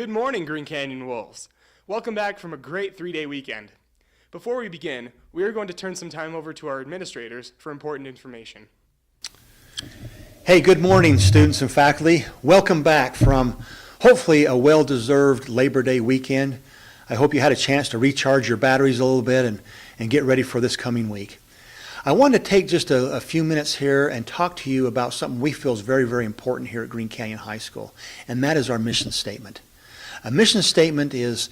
Good morning, Green Canyon Wolves. Welcome back from a great 3-day weekend. Before we begin, we are going to turn some time over to our administrators for important information. Hey, good morning, students and faculty. Welcome back from hopefully a well-deserved Labor Day weekend. I hope you had a chance to recharge your batteries a little bit and get ready for this coming week. I wanted to take just a few minutes here and talk to you about something we feel is very, very important here at Green Canyon High School, and that is our mission statement. A mission statement is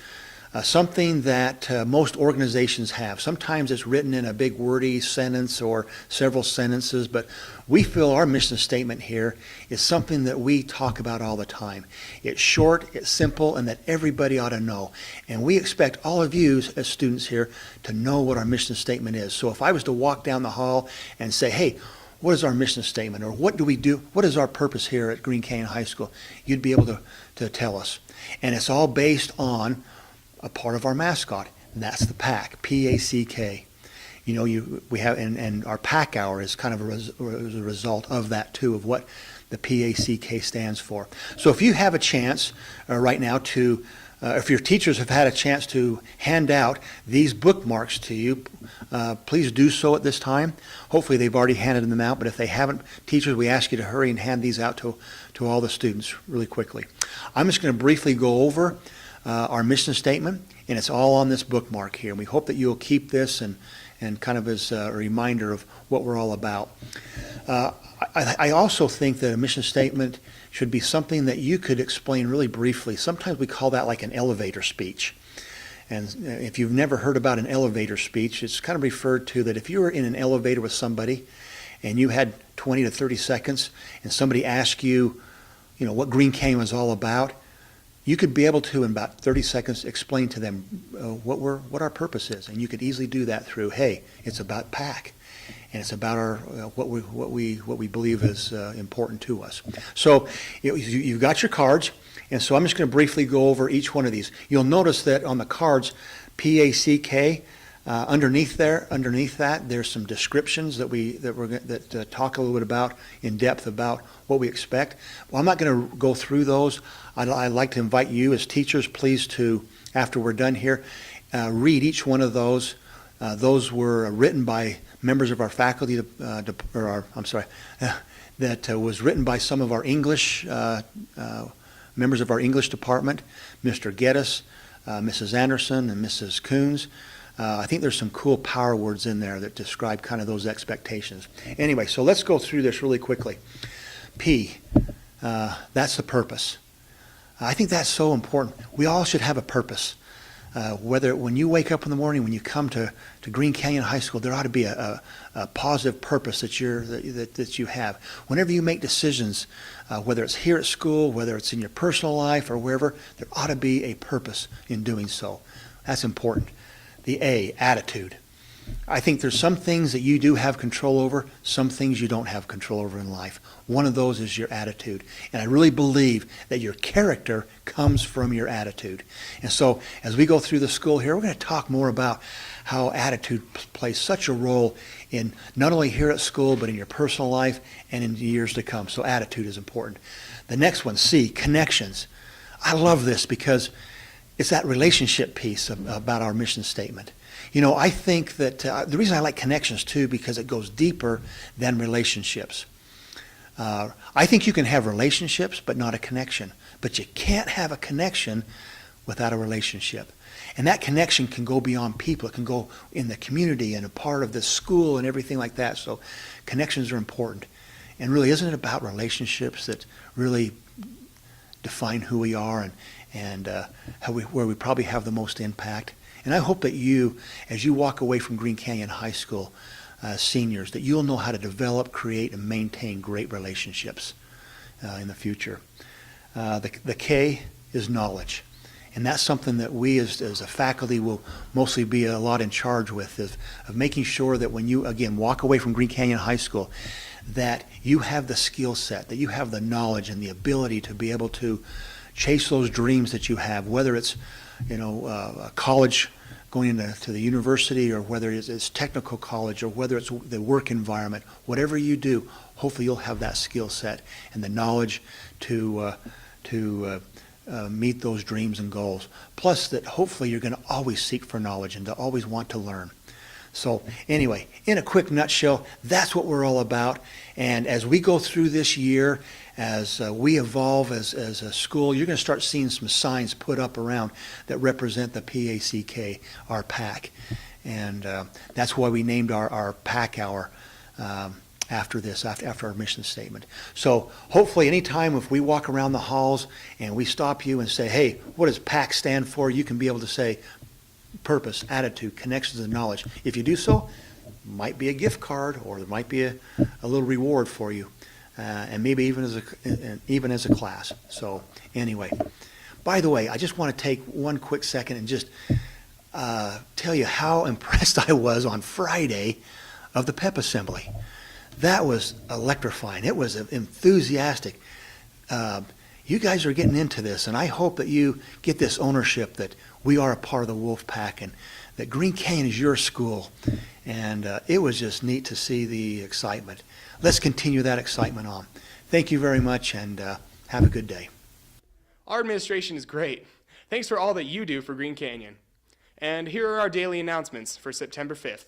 something that most organizations have. Sometimes it's written in a big wordy sentence or several sentences, but we feel our mission statement here is something that we talk about all the time. It's short, it's simple, and that everybody ought to know. And we expect all of you as students here to know what our mission statement is. So if I was to walk down the hall and say, hey, what is our mission statement? Or what do we do? What is our purpose here at Green Canyon High School? You'd be able to tell us. And it's all based on a part of our mascot, and that's the PAC, P-A-C-K. You know, we have, and our PAC hour is kind of a result of that too, of what the P-A-C-K stands for. So if you have a chance right now to, if your teachers have had a chance to hand out these bookmarks to you, please do so at this time. Hopefully they've already handed them out, but if they haven't, teachers, we ask you to hurry and hand these out to all the students really quickly. I'm just going to briefly go over our mission statement, and it's all on this bookmark here. We hope that you'll keep this and kind of as a reminder of what we're all about. I also think that a mission statement should be something that you could explain really briefly. Sometimes we call that like an elevator speech. And if you've never heard about an elevator speech, it's kind of referred to that if you were in an elevator with somebody and you had 20 to 30 seconds and somebody asked you, you know, what Green Canyon was all about, you could be able to, in about 30 seconds, explain to them what our purpose is. And you could easily do that through, hey, it's about PAC. And it's about our what we believe is important to us. So you've got your cards, and so I'm just going to briefly go over each one of these. You'll notice that on the cards, P-A-C-K, underneath that, there's some descriptions that talk a little bit about in depth about what we expect. Well, I'm not going to go through those. I'd like to invite you as teachers, please, to, after we're done here, read each one of those. Those were written by members of our faculty, that was written by some of our English, members of our English department, Mr. Geddes, Mrs. Anderson, and Mrs. Coons. I think there's some cool power words in there that describe kind of those expectations. Anyway, so let's go through this really quickly. P, that's the purpose. I think that's so important. We all should have a purpose. Whether when you wake up in the morning, when you come to Green Canyon High School, there ought to be a positive purpose that you have. Whenever you make decisions, whether it's here at school, whether it's in your personal life or wherever, there ought to be a purpose in doing so. That's important. The A, attitude. I think there's some things that you do have control over, some things you don't have control over in life. One of those is your attitude. And I really believe that your character comes from your attitude. And so as we go through the school here, we're going to talk more about how attitude plays such a role in not only here at school, but in your personal life and in years to come. So attitude is important. The next one, C, connections. I love this because it's that relationship piece about our mission statement. You know, I think that the reason I like connections too, because it goes deeper than relationships. I think you can have relationships, but not a connection. But you can't have a connection without a relationship. And that connection can go beyond people. It can go in the community and a part of the school and everything like that. So connections are important. And really, isn't it about relationships that really define who we are and where we probably have the most impact? And I hope that you, as you walk away from Green Canyon High School, seniors, that you'll know how to develop, create, and maintain great relationships in the future. The K is knowledge. And that's something that we as a faculty will mostly be a lot in charge with, of making sure that when you, again, walk away from Green Canyon High School, that you have the skill set, that you have the knowledge and the ability to be able to chase those dreams that you have, whether it's, you know, a college going into the university, or whether it's technical college, or whether it's the work environment. Whatever you do, hopefully you'll have that skill set and the knowledge to meet those dreams and goals. Plus that hopefully you're going to always seek for knowledge and to always want to learn. So anyway, in a quick nutshell, that's what we're all about. And as we go through this year, as we evolve as a school, you're going to start seeing some signs put up around that represent the PACK, our PAC. And that's why we named our PAC Hour after this, after our mission statement. So hopefully anytime if we walk around the halls and we stop you and say, hey, what does PAC stand for? You can be able to say purpose, attitude, connections, and knowledge. If you do so, might be a gift card or there might be a little reward for you, and maybe even as a class. So anyway, by the way, I just want to take one quick second and just tell you how impressed I was on Friday of the PEP assembly. That was electrifying. It was enthusiastic. You guys are getting into this, and I hope that you get this ownership that we are a part of the Wolf Pack and that Green Canyon is your school. And it was just neat to see the excitement. Let's continue that excitement on. Thank you very much, and have a good day. Our administration is great. Thanks for all that you do for Green Canyon. And here are our daily announcements for September 5th.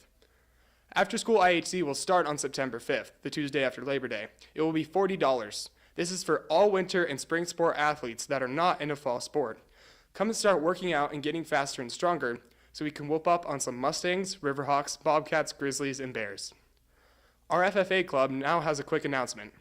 After school IHC will start on September 5th, the Tuesday after Labor Day. It will be $40. This is for all winter and spring sport athletes that are not in a fall sport. Come and start working out and getting faster and stronger so we can whoop up on some Mustangs, Riverhawks, Bobcats, Grizzlies, and Bears. Our FFA club now has a quick announcement.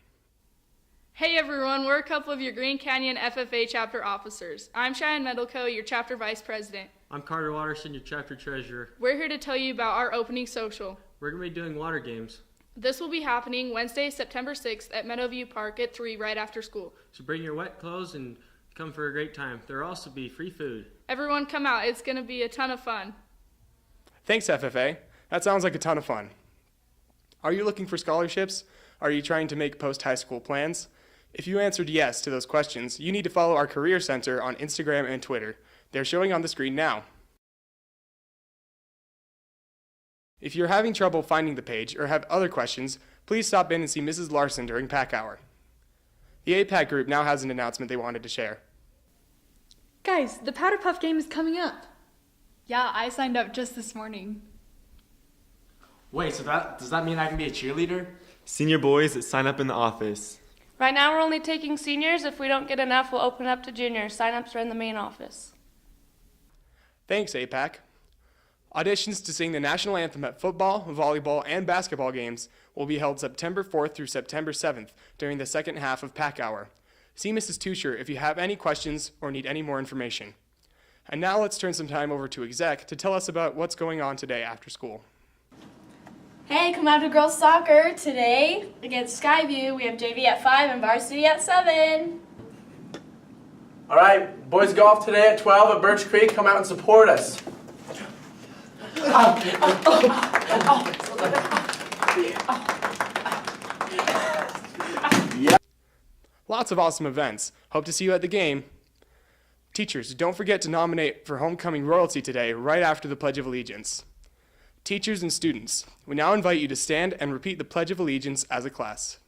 Hey everyone, we're a couple of your Green Canyon FFA chapter officers. I'm Cheyenne Medelco, your chapter vice president. I'm Carter Watterson, your chapter treasurer. We're here to tell you about our opening social. We're going to be doing water games. This will be happening Wednesday, September 6th at Meadowview Park at 3 right after school. So bring your wet clothes and come for a great time. There will also be free food. Everyone come out, it's going to be a ton of fun. Thanks, FFA. That sounds like a ton of fun. Are you looking for scholarships? Are you trying to make post-high school plans? If you answered yes to those questions, you need to follow our Career Center on Instagram and Twitter. They're showing on the screen now. If you're having trouble finding the page or have other questions, please stop in and see Mrs. Larson during PAC Hour. The APAC group now has an announcement they wanted to share. Guys, the Powder Puff game is coming up. Yeah, I signed up just this morning. Wait, so does that mean I can be a cheerleader? Senior boys, sign up in the office. Right now we're only taking seniors. If we don't get enough, we'll open up to juniors. Sign-ups are in the main office. Thanks, APAC. Auditions to sing the national anthem at football, volleyball, and basketball games will be held September 4th through September 7th during the second half of PAC Hour. See Mrs. Tucher if you have any questions or need any more information. And now let's turn some time over to Exec to tell us about what's going on today after school. Hey, come out to girls soccer today against Skyview. We have JV at 5 and varsity at 7. All right, boys golf today at 12 at Birch Creek. Come out and support us. Lots of awesome events. Hope to see you at the game. Teachers, don't forget to nominate for Homecoming Royalty today right after the Pledge of Allegiance. Teachers and students, we now invite you to stand and repeat the Pledge of Allegiance as a class.